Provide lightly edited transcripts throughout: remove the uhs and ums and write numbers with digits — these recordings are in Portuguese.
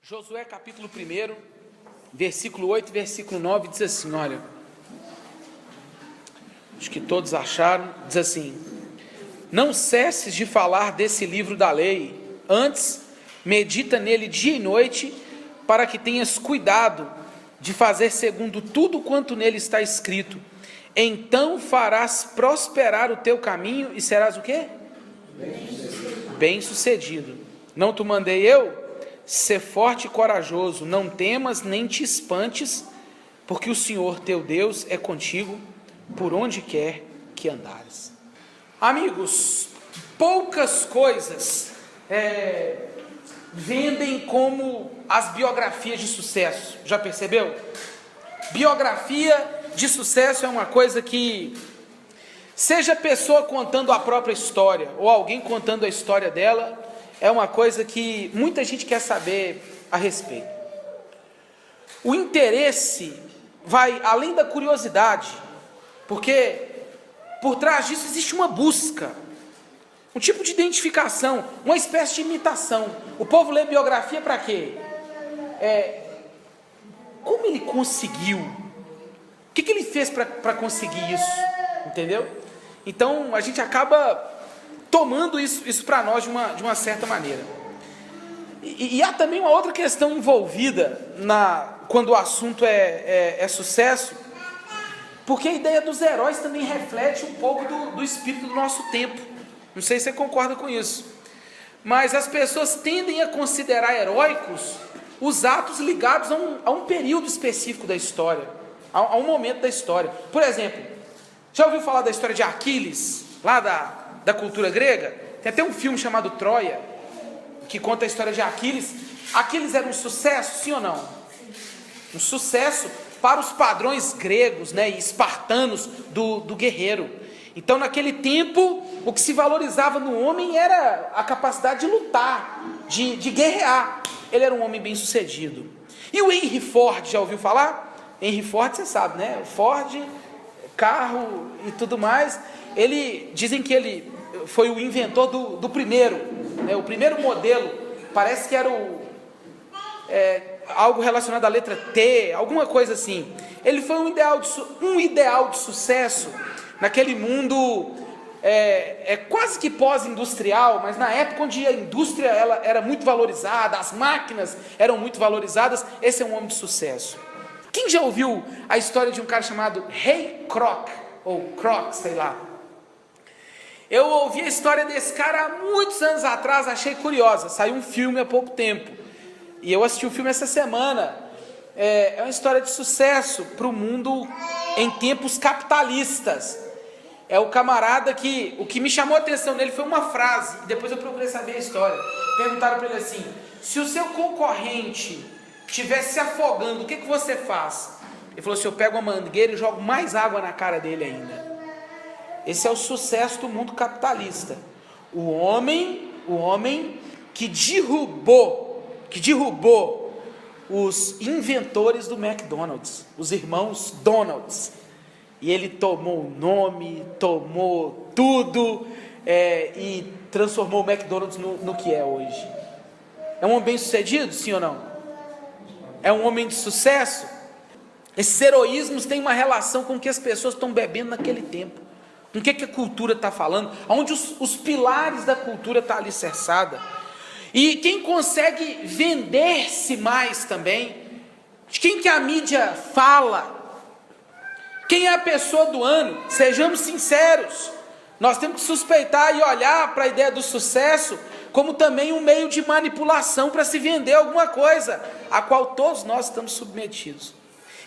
Josué capítulo 1, versículo 8 e versículo 9 diz assim, olha, acho que todos acharam, diz assim: não cesses de falar desse livro da lei, antes medita nele dia e noite, para que tenhas cuidado de fazer segundo tudo quanto nele está escrito, então farás prosperar o teu caminho e serás o quê? Bem-sucedido. Não te mandei eu? Sê forte e corajoso, não temas nem te espantes, porque o Senhor teu Deus é contigo por onde quer que andares. Amigos, poucas coisas vendem como as biografias de sucesso. Já percebeu? Biografia de sucesso é uma coisa que, seja a pessoa contando a própria história ou alguém contando a história dela, é uma coisa que muita gente quer saber a respeito. O interesse vai além da curiosidade, porque por trás disso existe uma busca, um tipo de identificação, uma espécie de imitação. O povo lê biografia para quê? Como ele conseguiu? O que ele fez para conseguir isso? Entendeu? Então a gente acaba tomando isso para nós de uma certa maneira. E há também uma outra questão envolvida quando o assunto é sucesso, porque a ideia dos heróis também reflete um pouco do espírito do nosso tempo. Não sei se você concorda com isso, mas as pessoas tendem a considerar heróicos os atos ligados a um período específico da história, a um momento da história. Por exemplo, já ouviu falar da história de Aquiles, lá da cultura grega? Tem até um filme chamado Troia, que conta a história de Aquiles. Aquiles era um sucesso, sim ou não? Um sucesso para os padrões gregos, e espartanos do guerreiro. Então, naquele tempo, o que se valorizava no homem era a capacidade de lutar, de guerrear. Ele era um homem bem sucedido. E o Henry Ford, já ouviu falar? Henry Ford, você sabe, né? Ford, carro e tudo mais. Dizem que ele foi o inventor do primeiro, o primeiro modelo. Parece que era algo relacionado à letra T, alguma coisa assim. Ele foi um ideal de sucesso naquele mundo quase que pós-industrial, mas na época onde a indústria ela era muito valorizada, as máquinas eram muito valorizadas. Esse é um homem de sucesso. Quem já ouviu a história de um cara chamado Ray Kroc, ou Kroc, sei lá? Eu ouvi a história desse cara há muitos anos atrás, achei curiosa. Saiu um filme há pouco tempo, e eu assisti o filme essa semana. É uma história de sucesso para o mundo em tempos capitalistas. É o camarada que, o que me chamou a atenção nele foi uma frase, e depois eu procurei saber a história. Perguntaram para ele assim: se o seu concorrente estivesse se afogando, o que você faz? Ele falou assim: eu pego uma mangueira e jogo mais água na cara dele ainda. Esse é o sucesso do mundo capitalista. O homem que derrubou os inventores do McDonald's, os irmãos Donalds. E ele tomou o nome, tomou tudo, e transformou o McDonald's no que é hoje. É um homem bem sucedido, sim ou não? É um homem de sucesso? Esses heroísmos têm uma relação com o que as pessoas estão bebendo naquele tempo, com o que a cultura está falando, onde os pilares da cultura estão alicerçados. E quem consegue vender-se mais também, de quem que a mídia fala, quem é a pessoa do ano? Sejamos sinceros, nós temos que suspeitar e olhar para a ideia do sucesso como também um meio de manipulação para se vender alguma coisa, a qual todos nós estamos submetidos.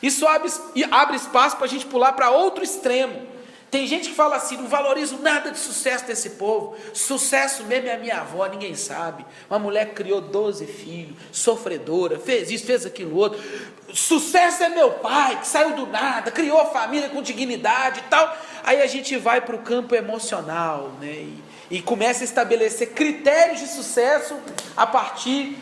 Isso abre espaço para a gente pular para outro extremo. Tem gente que fala assim: não valorizo nada de sucesso desse povo, sucesso mesmo é a minha avó, ninguém sabe. Uma mulher que criou 12 filhos, sofredora, fez isso, fez aquilo outro. Sucesso é meu pai, que saiu do nada, criou a família com dignidade e tal. Aí a gente vai para o campo emocional, e começa a estabelecer critérios de sucesso a partir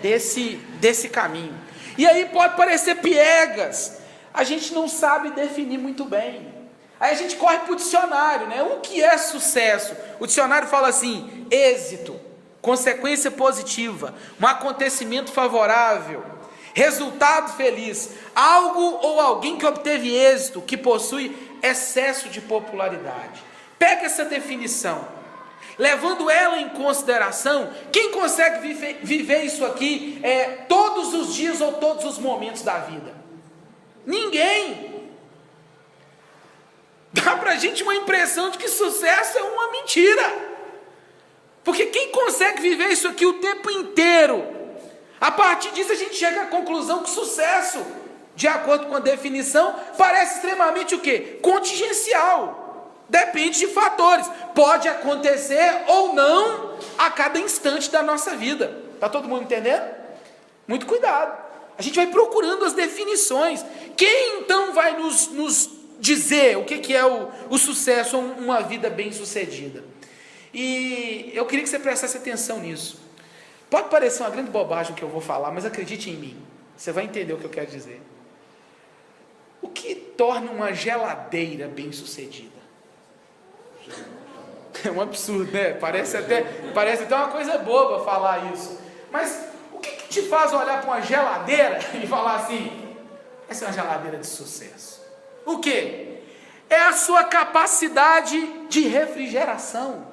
desse caminho. E aí pode parecer piegas, a gente não sabe definir muito bem. Aí a gente corre para o dicionário, O que é sucesso? O dicionário fala assim: êxito, consequência positiva, um acontecimento favorável, resultado feliz, algo ou alguém que obteve êxito, que possui excesso de popularidade. Pega essa definição, levando ela em consideração, quem consegue viver isso aqui todos os dias ou todos os momentos da vida? Ninguém. Dá pra gente uma impressão de que sucesso é uma mentira. Porque quem consegue viver isso aqui o tempo inteiro, a partir disso a gente chega à conclusão que sucesso, de acordo com a definição, parece extremamente o quê? Contingencial. Depende de fatores. Pode acontecer ou não a cada instante da nossa vida. Está todo mundo entendendo? Muito cuidado. A gente vai procurando as definições. Quem então vai nos dizer o que é o sucesso ou uma vida bem sucedida? E eu queria que você prestasse atenção nisso. Pode parecer uma grande bobagem o que eu vou falar, mas acredite em mim, você vai entender o que eu quero dizer. O que torna uma geladeira bem sucedida? É um absurdo, né? Parece até uma coisa boba falar isso. Mas o que te faz olhar para uma geladeira e falar assim, essa é uma geladeira de sucesso? O quê? É a sua capacidade de refrigeração.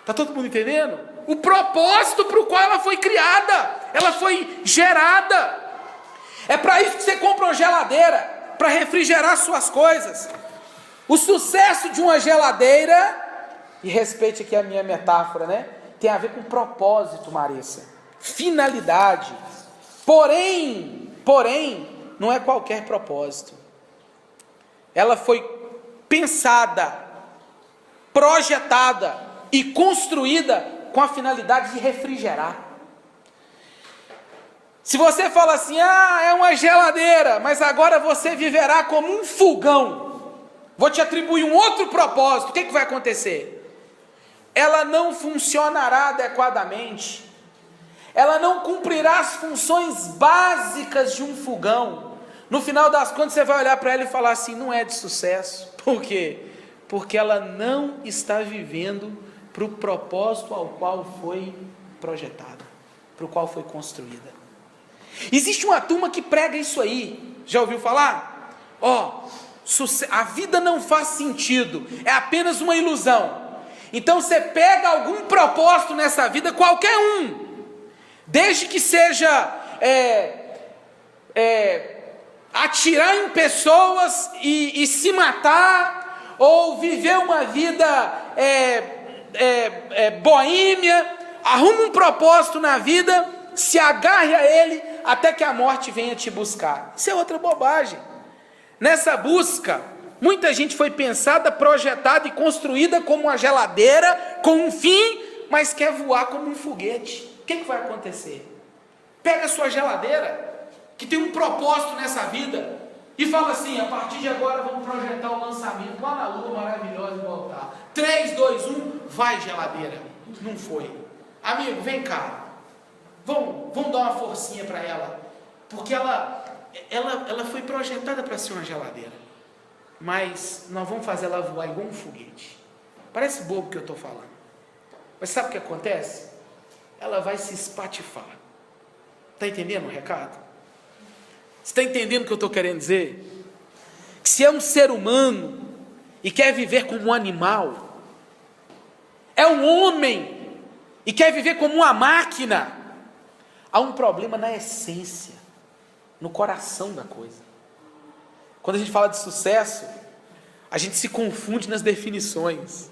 Está todo mundo entendendo? O propósito para o qual ela foi criada, ela foi gerada. É para isso que você compra uma geladeira, para refrigerar suas coisas. O sucesso de uma geladeira, e respeite aqui a minha metáfora, né? Tem a ver com propósito, Marissa. Finalidade. Porém, não é qualquer propósito. Ela foi pensada, projetada e construída com a finalidade de refrigerar. Se você fala assim, é uma geladeira, mas agora você viverá como um fogão, vou te atribuir um outro propósito, o que vai acontecer? Ela não funcionará adequadamente, ela não cumprirá as funções básicas de um fogão. No final das contas você vai olhar para ela e falar assim, não é de sucesso. Por quê? Porque ela não está vivendo para o propósito ao qual foi projetada, para o qual foi construída. Existe uma turma que prega isso aí, já ouviu falar? A vida não faz sentido, é apenas uma ilusão. Então você pega algum propósito nessa vida, qualquer um, desde que seja atirar em pessoas e se matar, ou viver uma vida boêmia, arruma um propósito na vida, se agarre a ele até que a morte venha te buscar. Isso é outra bobagem. Nessa busca, muita gente foi pensada, projetada e construída como uma geladeira com um fim, mas quer voar como um foguete. O que vai acontecer? Pega a sua geladeira, que tem um propósito nessa vida, e fala assim, a partir de agora vamos projetar o lançamento lá na lua maravilhosa e voltar. 3, 2, 1, vai geladeira. Não foi. Amigo, vem cá. Vamos dar uma forcinha para ela. Porque ela foi projetada para ser uma geladeira. Mas nós vamos fazer ela voar igual um foguete. Parece bobo o que eu estou falando. Mas sabe o que acontece? Ela vai se espatifar. Está entendendo o recado? Você está entendendo o que eu estou querendo dizer? Que se é um ser humano e quer viver como um animal, é um homem e quer viver como uma máquina, há um problema na essência, no coração da coisa. Quando a gente fala de sucesso, a gente se confunde nas definições,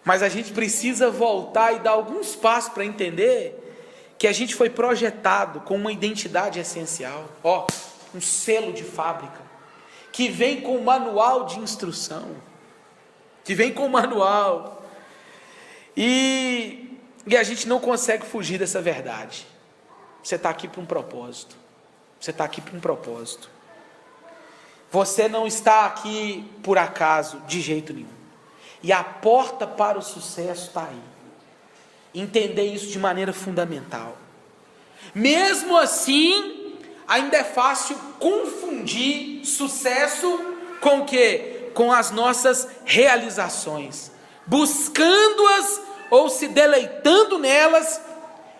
mas a gente precisa voltar e dar alguns passos para entender que a gente foi projetado com uma identidade essencial, um selo de fábrica, que vem com manual de instrução, e a gente não consegue fugir dessa verdade. Você está aqui para um propósito, você não está aqui por acaso, de jeito nenhum, e a porta para o sucesso está aí. Entender isso de maneira fundamental. Mesmo assim, ainda é fácil confundir sucesso com o quê? Com as nossas realizações, buscando-as ou se deleitando nelas,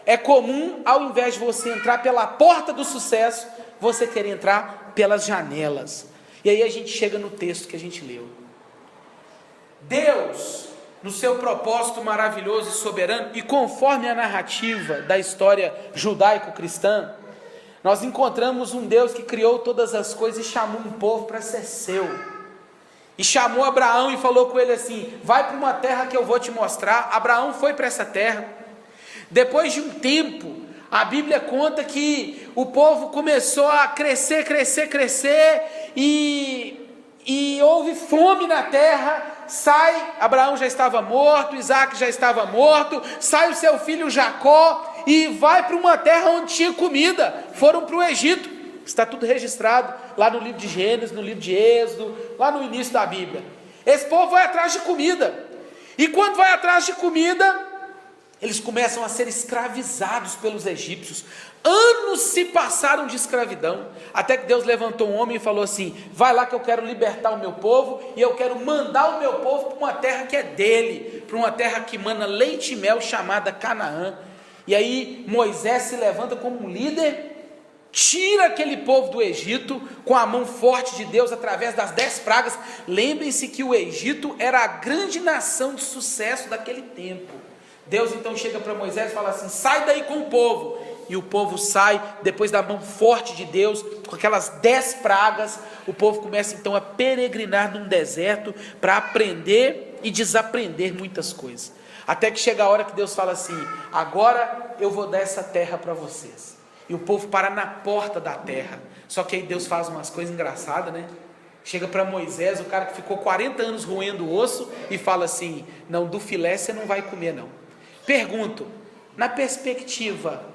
é comum, ao invés de você entrar pela porta do sucesso, você querer entrar pelas janelas. E aí a gente chega no texto que a gente leu. Deus, no seu propósito maravilhoso e soberano, e conforme a narrativa da história judaico-cristã, nós encontramos um Deus que criou todas as coisas e chamou um povo para ser seu. E chamou Abraão e falou com ele assim: vai para uma terra que eu vou te mostrar. Abraão foi para essa terra. Depois de um tempo, a Bíblia conta que o povo começou a crescer, e houve fome na terra. Abraão já estava morto, Isaac já estava morto, sai o seu filho Jacó e vai para uma terra onde tinha comida. Foram para o Egito, está tudo registrado lá no livro de Gênesis, no livro de Êxodo, lá no início da Bíblia. Esse povo vai atrás de comida, e quando vai atrás de comida, eles começam a ser escravizados pelos egípcios. Anos se passaram de escravidão, até que Deus levantou um homem e falou assim: vai lá que eu quero libertar o meu povo, e eu quero mandar o meu povo para uma terra que é dele, para uma terra que mana leite e mel, chamada Canaã. E aí Moisés se levanta como um líder, tira aquele povo do Egito com a mão forte de Deus através das 10 pragas. Lembrem-se que o Egito era a grande nação de sucesso daquele tempo. Deus então chega para Moisés e fala assim: sai daí com o povo. E o povo sai, depois da mão forte de Deus, com aquelas 10 pragas, o povo começa então a peregrinar num deserto, para aprender e desaprender muitas coisas, até que chega a hora que Deus fala assim: agora eu vou dar essa terra para vocês. E o povo para na porta da terra. Só que aí Deus faz umas coisas engraçadas, né? Chega para Moisés, o cara que ficou 40 anos roendo o osso, e fala assim: não, do filé você não vai comer não. Pergunto, na perspectiva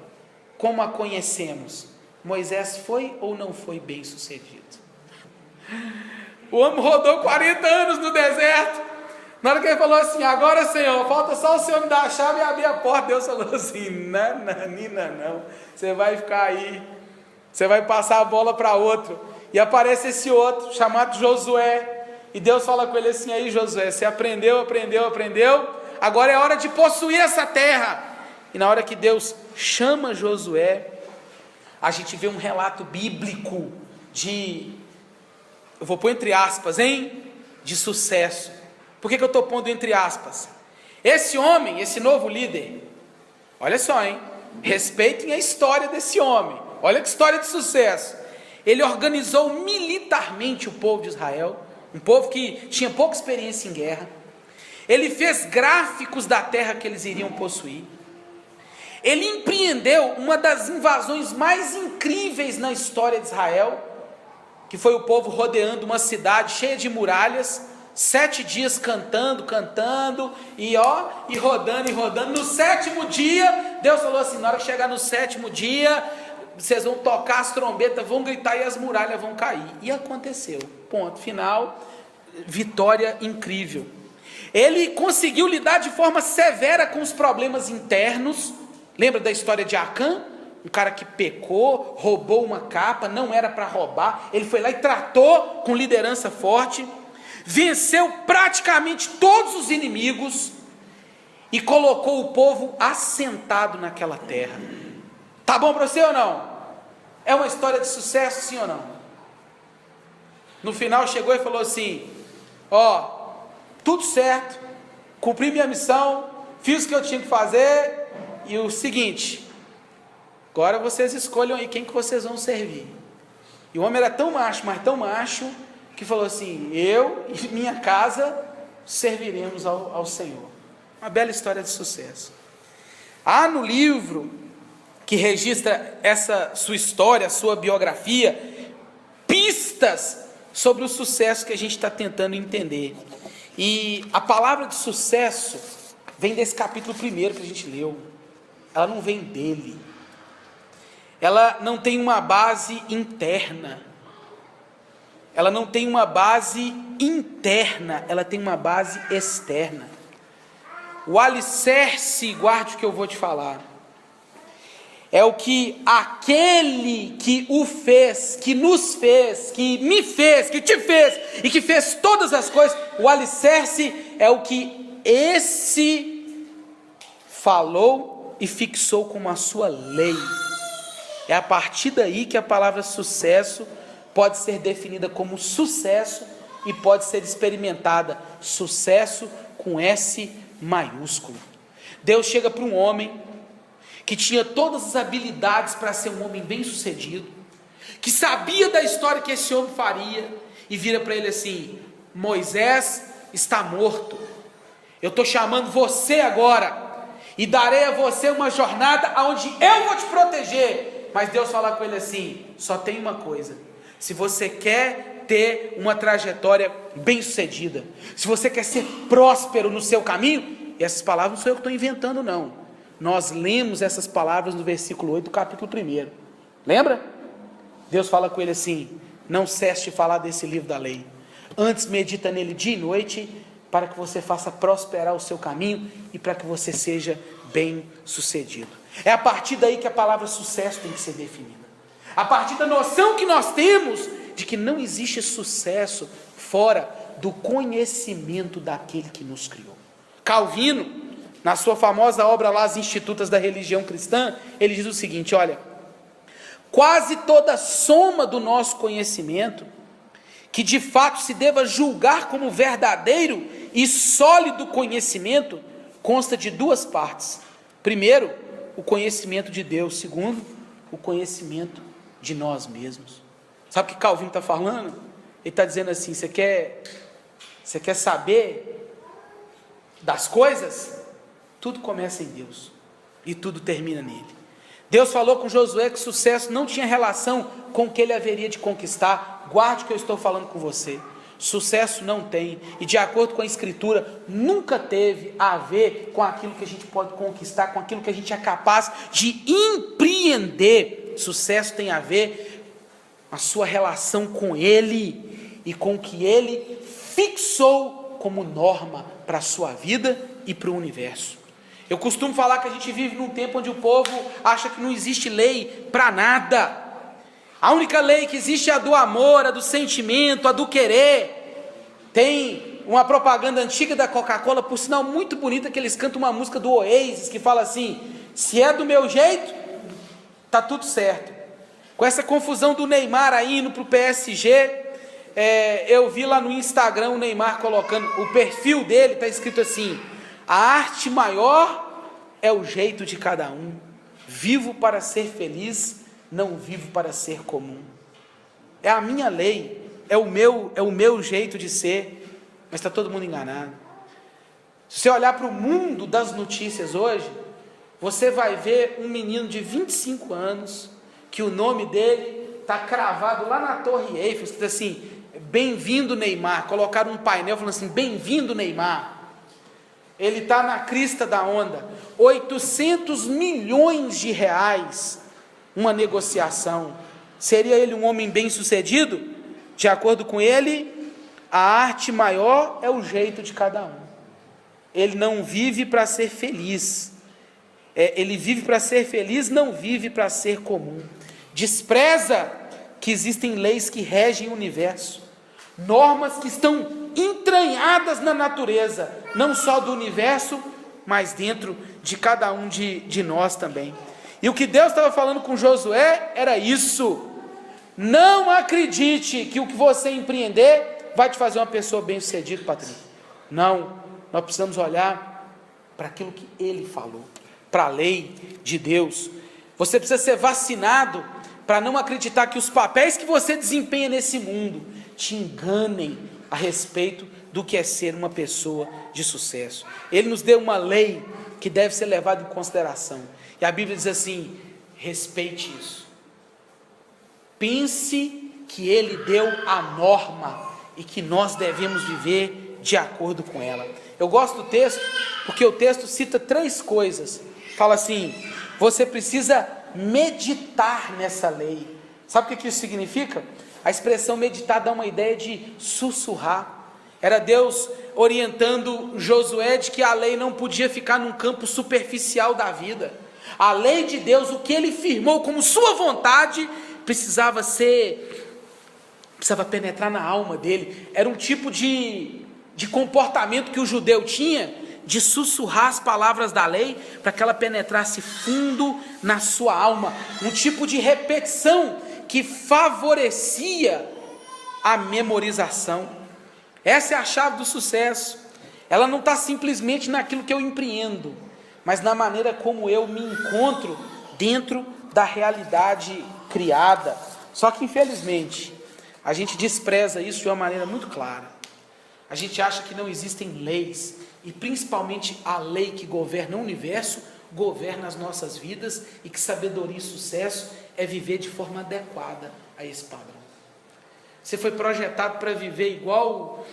como a conhecemos, Moisés foi ou não foi bem sucedido? O homem rodou 40 anos no deserto. Na hora que ele falou assim: agora Senhor, falta só o Senhor me dar a chave e abrir a porta, Deus falou assim: não, você vai ficar aí, você vai passar a bola para outro. E aparece esse outro, chamado Josué, e Deus fala com ele assim: aí Josué, você aprendeu, agora é hora de possuir essa terra. E na hora que Deus chama Josué, a gente vê um relato bíblico eu vou pôr entre aspas, de sucesso. Por que eu estou pondo entre aspas? Esse homem, esse novo líder, olha só, respeitem a história desse homem, olha que história de sucesso. Ele organizou militarmente o povo de Israel, um povo que tinha pouca experiência em guerra. Ele fez gráficos da terra que eles iriam possuir. Ele empreendeu uma das invasões mais incríveis na história de Israel, que foi o povo rodeando uma cidade cheia de muralhas, 7 dias cantando, e rodando. No 7º dia, Deus falou assim: na hora que chegar no 7º dia, vocês vão tocar as trombetas, vão gritar e as muralhas vão cair. E aconteceu, ponto final, vitória incrível. Ele conseguiu lidar de forma severa com os problemas internos. Lembra da história de Acã? Um cara que pecou, roubou uma capa, não era para roubar, ele foi lá e tratou com liderança forte, venceu praticamente todos os inimigos e colocou o povo assentado naquela terra. Tá bom para você ou não? É uma história de sucesso, sim ou não? No final chegou e falou assim: tudo certo, cumpri minha missão, fiz o que eu tinha que fazer. E o seguinte, agora vocês escolham aí quem que vocês vão servir. E o homem era tão macho, mas tão macho, que falou assim: eu e minha casa serviremos ao Senhor. Uma bela história de sucesso. Há no livro que registra essa sua história, a sua biografia, pistas sobre o sucesso que a gente está tentando entender. E a palavra de sucesso vem desse capítulo 1 que a gente leu. Ela não vem dele. Ela não tem uma base interna. Ela não tem uma base interna, ela tem uma base externa. O alicerce, guarde o que eu vou te falar, é o que aquele que o fez, que nos fez, que me fez, que te fez e que fez todas as coisas, o alicerce é o que esse falou e fixou como a sua lei. É a partir daí que a palavra sucesso pode ser definida como sucesso e pode ser experimentada, sucesso com S maiúsculo. Deus chega para um homem que tinha todas as habilidades para ser um homem bem sucedido, que sabia da história que esse homem faria, e vira para ele assim: Moisés está morto, eu estou chamando você agora, e darei a você uma jornada onde eu vou te proteger. Mas Deus fala com ele assim: só tem uma coisa, se você quer ter uma trajetória bem sucedida, se você quer ser próspero no seu caminho, e essas palavras não sou eu que estou inventando não, nós lemos essas palavras no versículo 8 do capítulo 1, lembra? Deus fala com ele assim: não cesse de falar desse livro da lei, antes medita nele dia e noite, para que você faça prosperar o seu caminho, e para que você seja bem sucedido. É a partir daí que a palavra sucesso tem que ser definida, a partir da noção que nós temos, de que não existe sucesso fora do conhecimento daquele que nos criou. Calvino, na sua famosa obra lá, As Institutas da Religião Cristã, ele diz o seguinte: olha, quase toda a soma do nosso conhecimento, que de fato se deva julgar como verdadeiro e sólido conhecimento, consta de duas partes. Primeiro, o conhecimento de Deus. Segundo, o conhecimento de nós mesmos. Sabe o que Calvino está falando? Ele está dizendo assim: você quer saber das coisas? Tudo começa em Deus e tudo termina nele. Deus falou com Josué que sucesso não tinha relação com o que ele haveria de conquistar. Guarde o que eu estou falando com você. Sucesso não tem, e de acordo com a Escritura, nunca teve a ver com aquilo que a gente pode conquistar, com aquilo que a gente é capaz de empreender. Sucesso tem a ver a sua relação com Ele e com o que Ele fixou como norma para a sua vida e para o universo. Eu costumo falar que a gente vive num tempo onde o povo acha que não existe lei para nada. A única lei que existe é a do amor, a do sentimento, a do querer. Tem uma propaganda antiga da Coca-Cola, por sinal muito bonita, que eles cantam uma música do Oasis, que fala assim: se é do meu jeito, tá tudo certo. Com essa confusão do Neymar aí indo para o PSG, eu vi lá no Instagram o Neymar colocando, o perfil dele está escrito assim: a arte maior é o jeito de cada um, vivo para ser feliz, não vivo para ser comum. É a minha lei, é o meu jeito de ser, mas está todo mundo enganado. Se você olhar para o mundo das notícias hoje, você vai ver um menino de 25 anos, que o nome dele está cravado lá na Torre Eiffel, escrito assim: bem-vindo Neymar. Colocaram um painel falando assim: bem-vindo Neymar. Ele está na crista da onda, 800 milhões de reais, uma negociação. Seria ele um homem bem sucedido? De acordo com ele, a arte maior é o jeito de cada um. Ele não vive para ser feliz, ele vive para ser feliz, não vive para ser comum. Despreza que existem leis que regem o universo, normas que estão entranhadas na natureza, não só do universo, mas dentro de cada um de nós também. E o que Deus estava falando com Josué era isso: não acredite que o que você empreender vai te fazer uma pessoa bem sucedida, Patrícia. Não, nós precisamos olhar para aquilo que Ele falou, para a lei de Deus. Você precisa ser vacinado para não acreditar que os papéis que você desempenha nesse mundo te enganem a respeito do que é ser uma pessoa de sucesso. Ele nos deu uma lei que deve ser levada em consideração, e a Bíblia diz assim: respeite isso, pense que Ele deu a norma e que nós devemos viver de acordo com ela. Eu gosto do texto porque o texto cita 3 coisas. Fala assim: você precisa meditar nessa lei. Sabe o que isso significa? A expressão meditar dá uma ideia de sussurrar. Era Deus orientando Josué de que a lei não podia ficar num campo superficial da vida. A lei de Deus, o que Ele firmou como sua vontade, precisava penetrar na alma dele. Era um tipo de comportamento que o judeu tinha, de sussurrar as palavras da lei para que ela penetrasse fundo na sua alma. Um tipo de repetição que favorecia a memorização. Essa é a chave do sucesso. Ela não está simplesmente naquilo que eu empreendo, mas na maneira como eu me encontro dentro da realidade criada. Só que infelizmente a gente despreza isso de uma maneira muito clara. A gente acha que não existem leis, e principalmente a lei que governa o universo, governa as nossas vidas, e que sabedoria e sucesso é viver de forma adequada a esse padrão. Você foi projetado para viver igual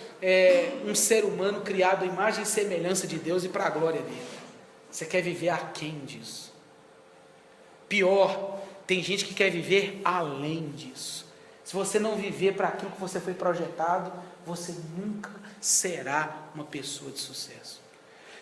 um ser humano criado à imagem e semelhança de Deus e para a glória dele. Você quer viver aquém disso. Pior, tem gente que quer viver além disso. Se você não viver para aquilo que você foi projetado, você nunca será uma pessoa de sucesso.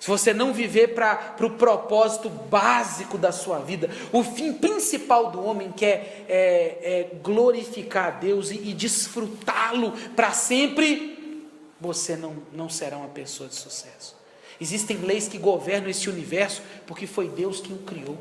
Se você não viver para o propósito básico da sua vida, o fim principal do homem que é glorificar a Deus e desfrutá-lo para sempre, você não será uma pessoa de sucesso. Existem leis que governam esse universo porque foi Deus quem o criou.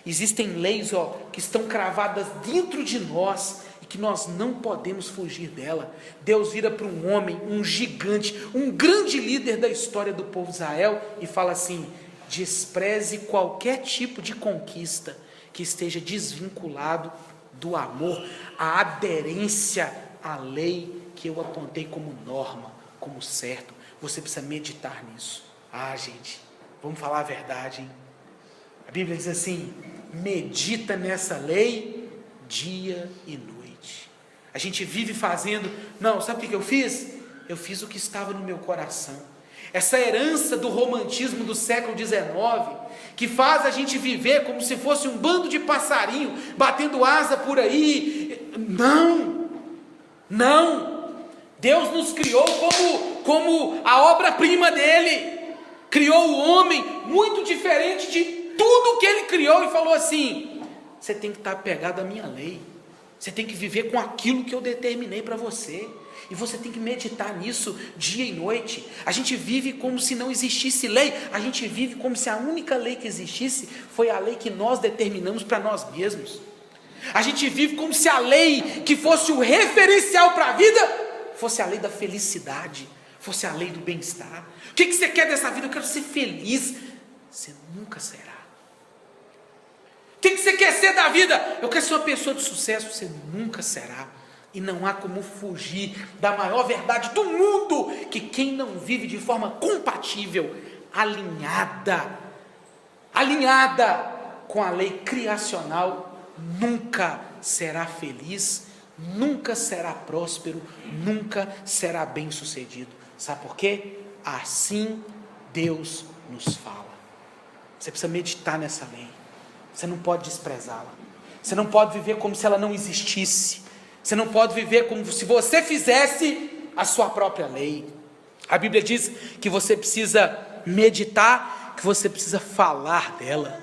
Existem leis que estão cravadas dentro de nós e que nós não podemos fugir dela. Deus vira para um homem, um gigante, um grande líder da história do povo de Israel e fala assim: despreze qualquer tipo de conquista que esteja desvinculado do amor, a aderência à lei que eu apontei como norma, como certo. Você precisa meditar nisso. Gente, vamos falar a verdade, hein? A Bíblia diz assim: medita nessa lei dia e noite. A gente vive fazendo, não, sabe o que eu fiz? Eu fiz o que estava no meu coração. Essa herança do romantismo do século XIX, que faz a gente viver como se fosse um bando de passarinho, batendo asa por aí. Não, Deus nos criou como a obra-prima dele. Criou o homem muito diferente de tudo que ele criou e falou assim: você tem que estar apegado à minha lei, você tem que viver com aquilo que eu determinei para você, e você tem que meditar nisso dia e noite. A gente vive como se não existisse lei, a gente vive como se a única lei que existisse foi a lei que nós determinamos para nós mesmos. A gente vive como se a lei que fosse o referencial para a vida fosse a lei da felicidade, fosse a lei do bem-estar. O que você quer dessa vida? Eu quero ser feliz. Você nunca será. O que você quer ser da vida? Eu quero ser uma pessoa de sucesso. Você nunca será. E não há como fugir da maior verdade do mundo, que quem não vive de forma compatível, alinhada com a lei criacional, nunca será feliz, nunca será próspero, nunca será bem sucedido. Sabe por quê? Assim Deus nos fala. Você precisa meditar nessa lei. Você não pode desprezá-la. Você não pode viver como se ela não existisse. Você não pode viver como se você fizesse a sua própria lei. A Bíblia diz que você precisa meditar, que você precisa falar dela.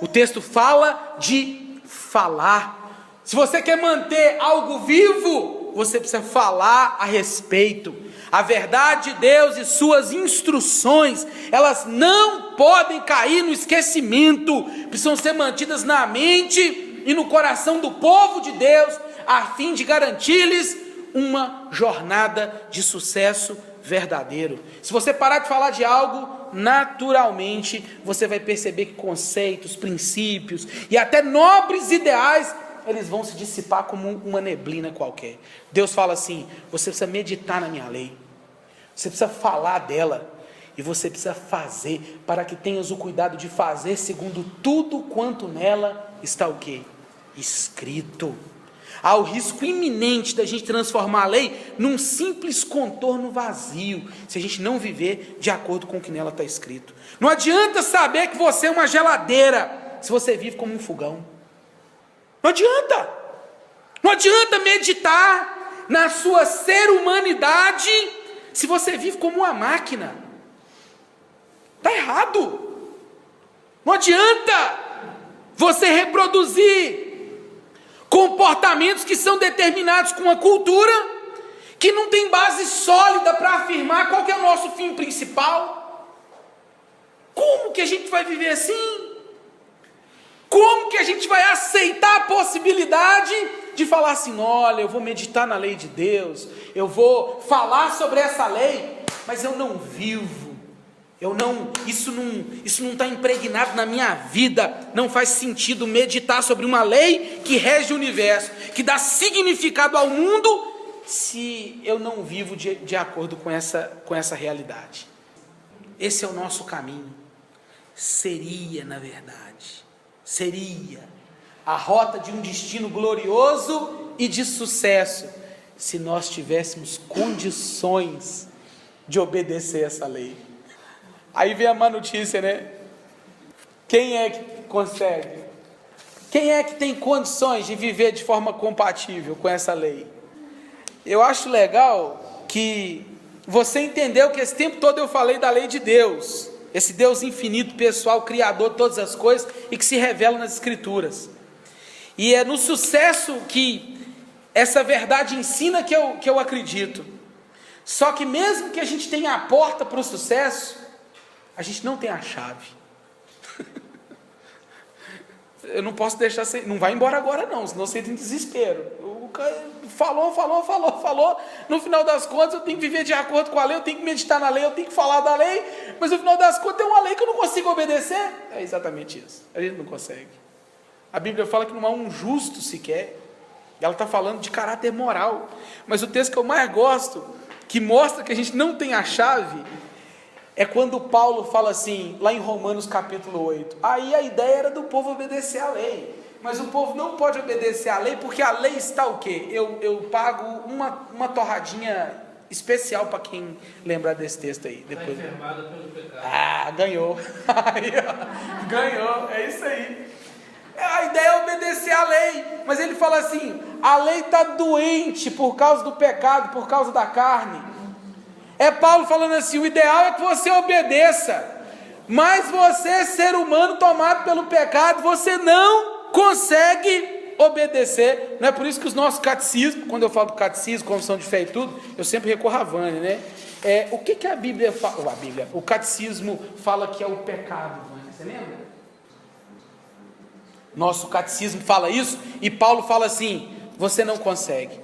O texto fala de falar. Se você quer manter algo vivo, você precisa falar a respeito. A verdade de Deus e suas instruções, elas não podem cair no esquecimento, precisam ser mantidas na mente e no coração do povo de Deus, a fim de garantir-lhes uma jornada de sucesso verdadeiro. Se você parar de falar de algo, naturalmente você vai perceber que conceitos, princípios e até nobres ideais, eles vão se dissipar como uma neblina qualquer. Deus fala assim: você precisa meditar na minha lei, você precisa falar dela, e você precisa fazer, para que tenhas o cuidado de fazer segundo tudo quanto nela está o quê? Escrito. Há o risco iminente da gente transformar a lei num simples contorno vazio, se a gente não viver de acordo com o que nela está escrito. Não adianta saber que você é uma geladeira, se você vive como um fogão. Não adianta meditar na sua ser-humanidade, se você vive como uma máquina. Está errado. Não adianta você reproduzir comportamentos que são determinados com uma cultura que não tem base sólida para afirmar qual que é o nosso fim principal. Como que a gente vai viver assim? Como que a gente vai aceitar a possibilidade de falar assim, olha, eu vou meditar na lei de Deus, eu vou falar sobre essa lei, mas eu não vivo, isso não está impregnado na minha vida, não faz sentido meditar sobre uma lei que rege o universo, que dá significado ao mundo, se eu não vivo de acordo com essa realidade. Esse é o nosso caminho. Seria, na verdade, a rota de um destino glorioso e de sucesso, se nós tivéssemos condições de obedecer essa lei. Aí vem a má notícia, né? Quem é que consegue? Quem é que tem condições de viver de forma compatível com essa lei? Eu acho legal que você entendeu que esse tempo todo eu falei da lei de Deus, esse Deus infinito, pessoal, criador de todas as coisas e que se revela nas Escrituras. E é no sucesso que essa verdade ensina que eu acredito. Só que mesmo que a gente tenha a porta para o sucesso, a gente não tem a chave. Eu não posso deixar, não vai embora agora não, senão você entra em desespero. O cara falou, no final das contas eu tenho que viver de acordo com a lei, eu tenho que meditar na lei, eu tenho que falar da lei, mas no final das contas tem uma lei que eu não consigo obedecer. É exatamente isso, a gente não consegue. A Bíblia fala que não há um justo sequer, ela está falando de caráter moral, mas o texto que eu mais gosto, que mostra que a gente não tem a chave, é quando Paulo fala assim, lá em Romanos capítulo 8, aí a ideia era do povo obedecer à lei, mas o povo não pode obedecer à lei, porque a lei está o quê? Eu pago uma torradinha especial para quem lembrar desse texto aí. Depois. Está enfermada pelo pecado. Ganhou. Ganhou, é isso aí. A ideia é obedecer à lei, mas ele fala assim, a lei está doente por causa do pecado, por causa da carne. É Paulo falando assim, o ideal é que você obedeça, mas você, ser humano tomado pelo pecado, você não consegue obedecer. Não é por isso que os nossos catecismos, quando eu falo do catecismo, confissão de fé e tudo, eu sempre recorro a Vânia, né? O que a Bíblia fala? O catecismo fala que é o pecado, Vânia, você lembra? Nosso catecismo fala isso, e Paulo fala assim, você não consegue.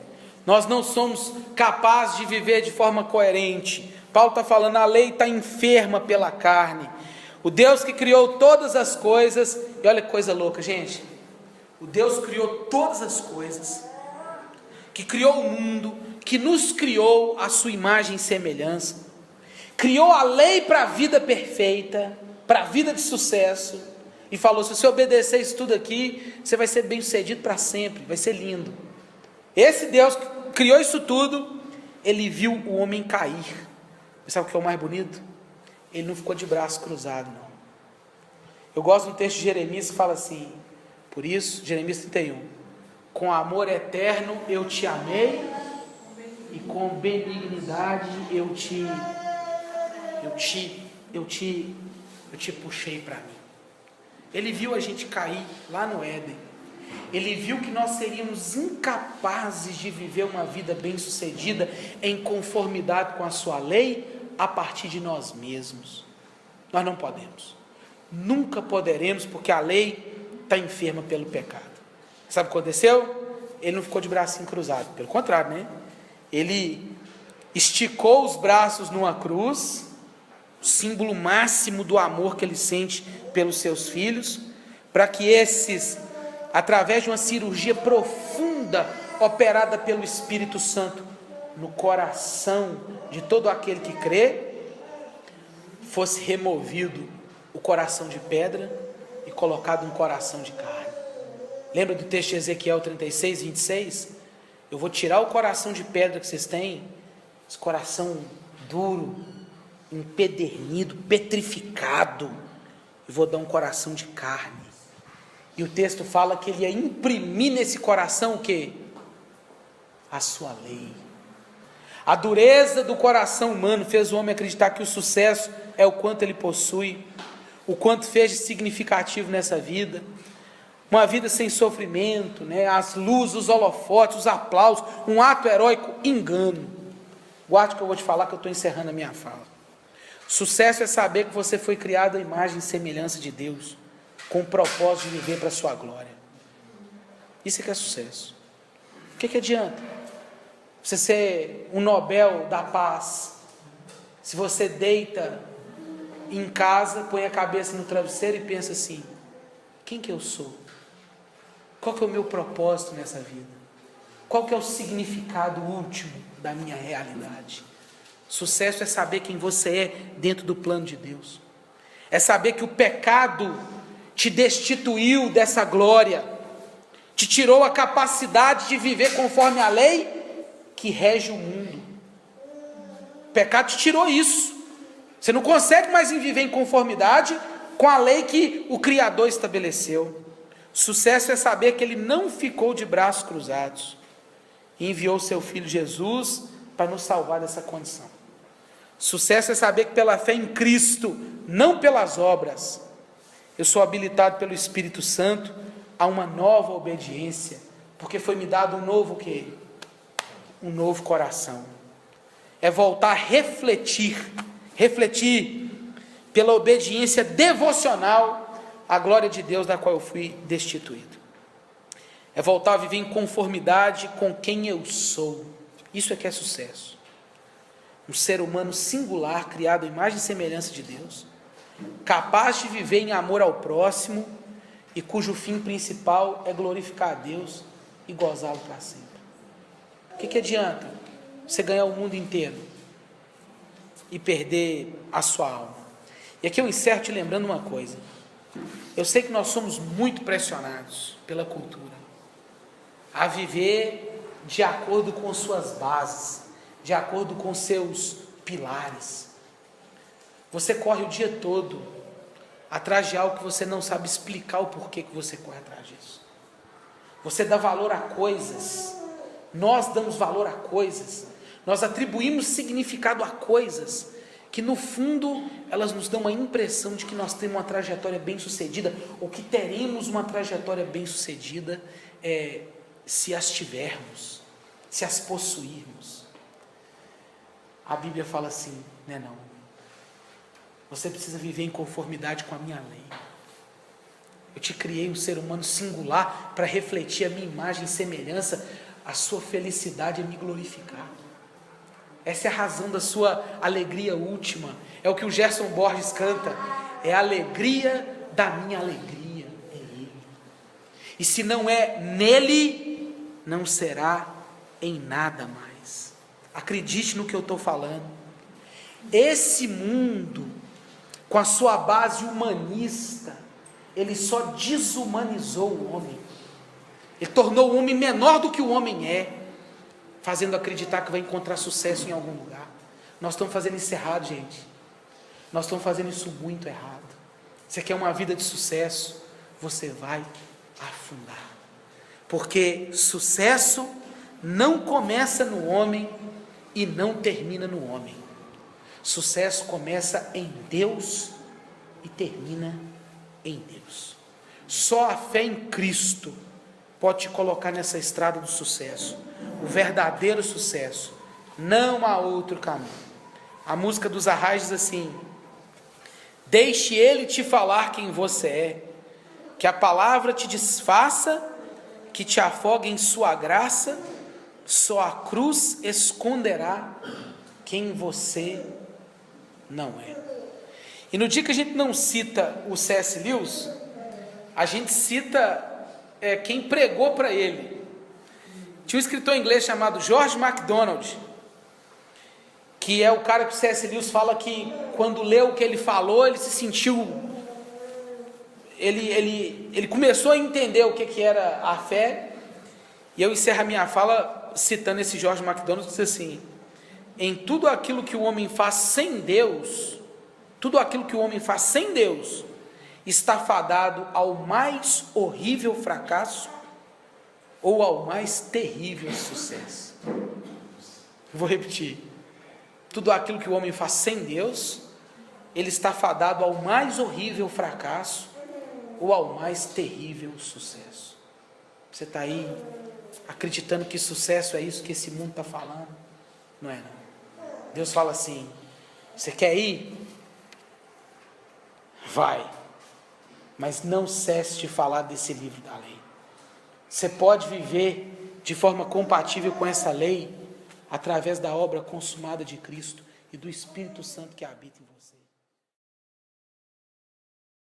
Nós não somos capazes de viver de forma coerente. Paulo está falando, a lei está enferma pela carne. O Deus que criou todas as coisas, e olha que coisa louca, gente. O Deus criou todas as coisas, que criou o mundo, que nos criou à sua imagem e semelhança, criou a lei para a vida perfeita, para a vida de sucesso, e falou, se você obedecer isso tudo aqui, você vai ser bem sucedido para sempre, vai ser lindo. Esse Deus que criou isso tudo, ele viu o homem cair. Sabe o que é o mais bonito? Ele não ficou de braço cruzado, não. Eu gosto do texto de Jeremias que fala assim, por isso, Jeremias 31, com amor eterno eu te amei, e com benignidade eu te puxei para mim. Ele viu a gente cair lá no Éden. Ele viu que nós seríamos incapazes de viver uma vida bem-sucedida em conformidade com a sua lei a partir de nós mesmos. Nós não podemos. Nunca poderemos, porque a lei está enferma pelo pecado. Sabe o que aconteceu? Ele não ficou de bracinho cruzado. Pelo contrário, né? Ele esticou os braços numa cruz, símbolo máximo do amor que ele sente pelos seus filhos, para que esses, através de uma cirurgia profunda, operada pelo Espírito Santo, no coração de todo aquele que crê, fosse removido o coração de pedra e colocado um coração de carne. Lembra do texto de Ezequiel 36, 26? Eu vou tirar o coração de pedra que vocês têm, esse coração duro, empedernido, petrificado, e vou dar um coração de carne. E o texto fala que ele ia imprimir nesse coração o quê? A sua lei. A dureza do coração humano fez o homem acreditar que o sucesso é o quanto ele possui, o quanto fez de significativo nessa vida, uma vida sem sofrimento, né? As luzes, os holofotes, os aplausos, um ato heróico, engano. Guarde que eu vou te falar, que eu estou encerrando a minha fala. Sucesso é saber que você foi criado à imagem e semelhança de Deus, com o propósito de viver para a sua glória. Isso é que é sucesso. O que adianta você ser um Nobel da paz, se você deita em casa, põe a cabeça no travesseiro e pensa assim: quem que eu sou? Qual que é o meu propósito nessa vida? Qual que é o significado último da minha realidade? Sucesso é saber quem você é dentro do plano de Deus. É saber que o pecado te destituiu dessa glória, te tirou a capacidade de viver conforme a lei que rege o mundo. O pecado te tirou isso. Você não consegue mais viver em conformidade com a lei que o Criador estabeleceu. Sucesso é saber que Ele não ficou de braços cruzados e enviou seu Filho Jesus para nos salvar dessa condição. Sucesso é saber que pela fé em Cristo, não pelas obras, eu sou habilitado pelo Espírito Santo a uma nova obediência, porque foi me dado um novo quê? Um novo coração. É voltar a refletir pela obediência devocional à glória de Deus da qual eu fui destituído. É voltar a viver em conformidade com quem eu sou. Isso é que é sucesso. Um ser humano singular, criado à imagem e semelhança de Deus, capaz de viver em amor ao próximo e cujo fim principal é glorificar a Deus e gozá-lo para sempre. O que adianta você ganhar o mundo inteiro e perder a sua alma? E aqui eu encerro te lembrando uma coisa. Eu sei que nós somos muito pressionados pela cultura a viver de acordo com suas bases, de acordo com seus pilares. Você corre o dia todo atrás de algo que você não sabe explicar o porquê que você corre atrás disso. Você dá valor a coisas, nós damos valor a coisas, nós atribuímos significado a coisas que no fundo elas nos dão a impressão de que nós temos uma trajetória bem sucedida, ou que teremos uma trajetória bem sucedida se as tivermos, se as possuirmos. A Bíblia fala assim, né, não? Você precisa viver em conformidade com a minha lei. Eu te criei um ser humano singular para refletir a minha imagem e semelhança. A sua felicidade é me glorificar. Essa é a razão da sua alegria última. É o que o Gerson Borges canta. É a alegria da minha alegria. É Ele. E se não é nele, não será em nada mais. Acredite no que eu estou falando. Esse mundo, com a sua base humanista, ele só desumanizou o homem. Ele tornou o homem menor do que o homem é, fazendo acreditar que vai encontrar sucesso em algum lugar. Nós estamos fazendo isso errado, gente. Nós estamos fazendo isso muito errado. Você quer uma vida de sucesso? Você vai afundar. Porque sucesso não começa no homem e não termina no homem. Sucesso começa em Deus e termina em Deus. Só a fé em Cristo pode te colocar nessa estrada do sucesso, o verdadeiro sucesso. Não há outro caminho. A música dos Arrais diz assim: deixe Ele te falar quem você é, que a palavra te desfaça, que te afogue em sua graça, só a cruz esconderá quem você não é. E no dia que a gente não cita o C.S. Lewis, a gente cita quem pregou para ele. Tinha um escritor inglês chamado George MacDonald, que é o cara que o C.S. Lewis fala que quando leu o que ele falou, ele se sentiu, ele começou a entender o que era a fé. E eu encerro a minha fala citando esse George MacDonald, que diz assim: em tudo aquilo que o homem faz sem Deus, tudo aquilo que o homem faz sem Deus, está fadado ao mais horrível fracasso ou ao mais terrível sucesso. Vou repetir. Tudo aquilo que o homem faz sem Deus, ele está fadado ao mais horrível fracasso ou ao mais terrível sucesso. Você está aí acreditando que sucesso é isso que esse mundo está falando? Não é não. Deus fala assim: você quer ir Vai. Mas não cesse de falar desse livro da lei. Você pode viver de forma compatível com essa lei através da obra consumada de Cristo e do Espírito Santo que habita em você.